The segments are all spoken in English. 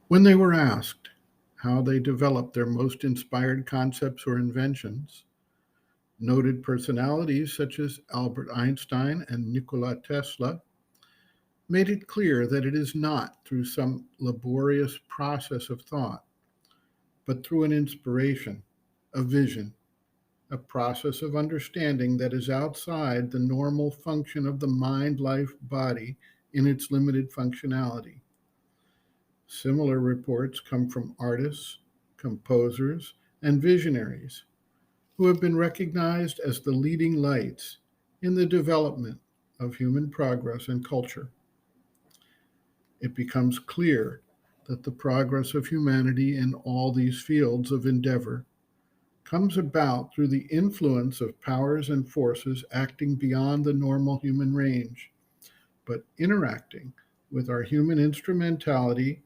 When they were asked how they developed their most inspired concepts or inventions, noted personalities such as Albert Einstein and Nikola Tesla made it clear that it is not through some laborious process of thought, but through an inspiration, a vision, a process of understanding that is outside the normal function of the mind life body in its limited functionality. Similar reports come from artists, composers, and visionaries who have been recognized as the leading lights in the development of human progress and culture. It becomes clear that the progress of humanity in all these fields of endeavor comes about through the influence of powers and forces acting beyond the normal human range, but interacting with our human instrumentality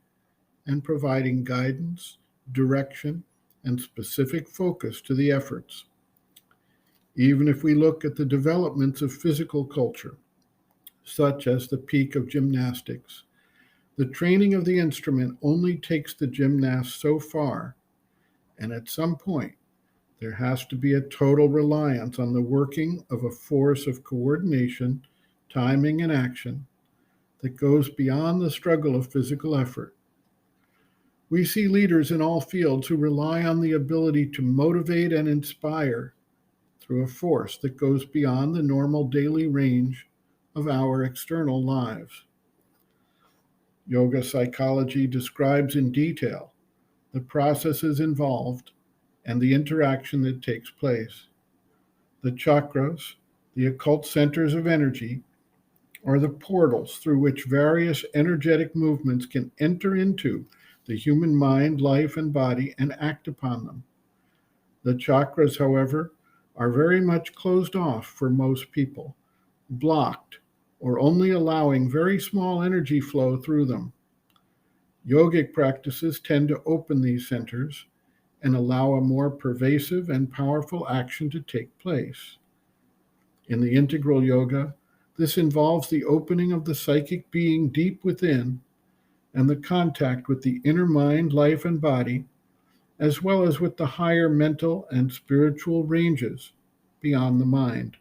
and providing guidance, direction, and specific focus to the efforts. Even if we look at the developments of physical culture, such as the peak of gymnastics, the training of the instrument only takes the gymnast so far, and at some point, there has to be a total reliance on the working of a force of coordination, timing, and action that goes beyond the struggle of physical effort. We see leaders in all fields who rely on the ability to motivate and inspire through a force that goes beyond the normal daily range of our external lives. Yoga psychology describes in detail the processes involved and the interaction that takes place. The chakras, the occult centers of energy, are the portals through which various energetic movements can enter into the human mind, life, and body and act upon them. The chakras, however, are very much closed off for most people, blocked, or only allowing very small energy flow through them. Yogic practices tend to open these centers and allow a more pervasive and powerful action to take place. In the integral yoga, this involves the opening of the psychic being deep within and the contact with the inner mind, life, and body, as well as with the higher mental and spiritual ranges beyond the mind.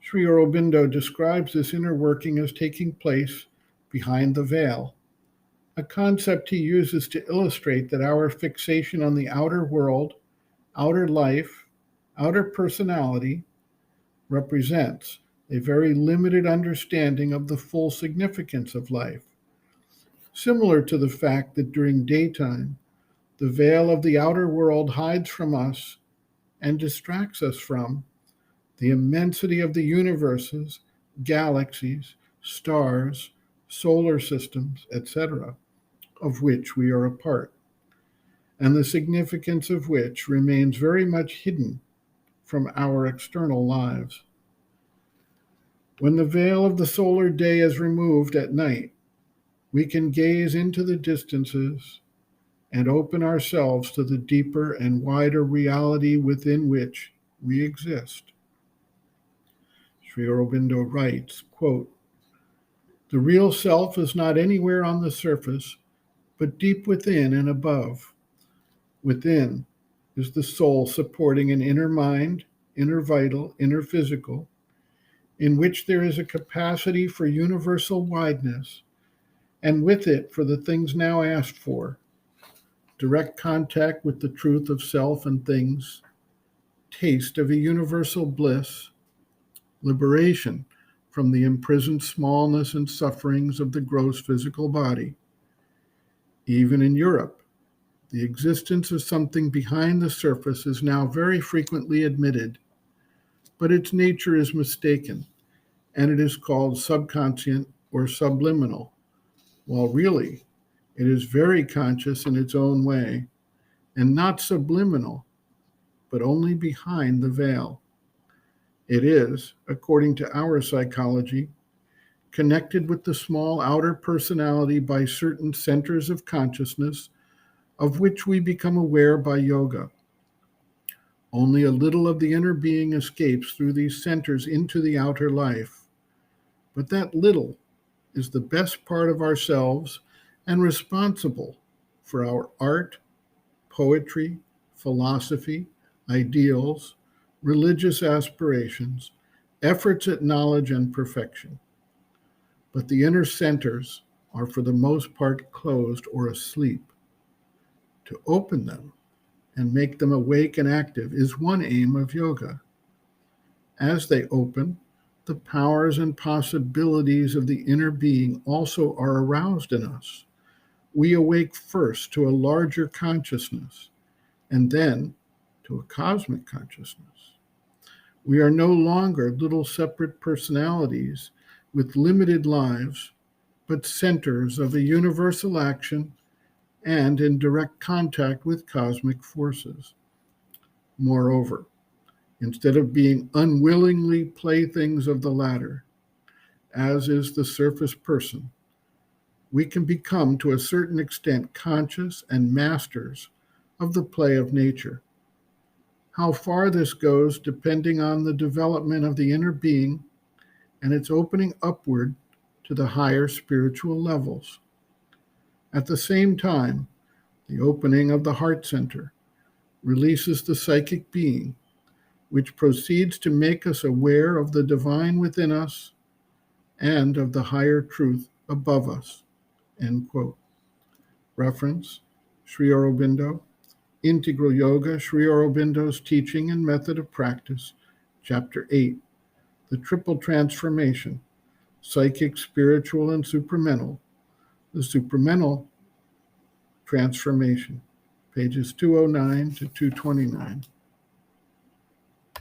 Sri Aurobindo describes this inner working as taking place behind the veil, a concept he uses to illustrate that our fixation on the outer world, outer life, outer personality represents a very limited understanding of the full significance of life, similar to the fact that during daytime, the veil of the outer world hides from us and distracts us from the immensity of the universes, galaxies, stars, solar systems, etc., of which we are a part, and the significance of which remains very much hidden from our external lives. When the veil of the solar day is removed at night, we can gaze into the distances and open ourselves to the deeper and wider reality within which we exist. Sri Aurobindo writes, quote, "The real self is not anywhere on the surface, but deep within and above. Within is the soul supporting an inner mind, inner vital, inner physical, in which there is a capacity for universal wideness, and with it for the things now asked for: direct contact with the truth of self and things, taste of a universal bliss, liberation from the imprisoned smallness and sufferings of the gross physical body. Even in Europe, the existence of something behind the surface is now very frequently admitted, but its nature is mistaken, and it is called subconscient or subliminal, while really it is very conscious in its own way, and not subliminal, but only behind the veil. It is, according to our psychology, connected with the small outer personality by certain centers of consciousness, of which we become aware by yoga. Only a little of the inner being escapes through these centers into the outer life, but that little is the best part of ourselves and responsible for our art, poetry, philosophy, ideals, religious aspirations, efforts at knowledge and perfection. But the inner centers are for the most part closed or asleep. To open them and make them awake and active is one aim of yoga. As they open, the powers and possibilities of the inner being also are aroused in us. We awake first to a larger consciousness and then to a cosmic consciousness. We are no longer little separate personalities with limited lives, but centers of a universal action and in direct contact with cosmic forces. Moreover, instead of being unwillingly playthings of the latter, as is the surface person, we can become to a certain extent conscious and masters of the play of nature. How far this goes depending on the development of the inner being and its opening upward to the higher spiritual levels. At the same time, the opening of the heart center releases the psychic being, which proceeds to make us aware of the divine within us and of the higher truth above us. End quote. Reference, Sri Aurobindo, Integral Yoga, Sri Aurobindo's Teaching and Method of Practice, Chapter 8, The Triple Transformation, Psychic, Spiritual, and Supramental, the Supramental Transformation, pages 209 to 229.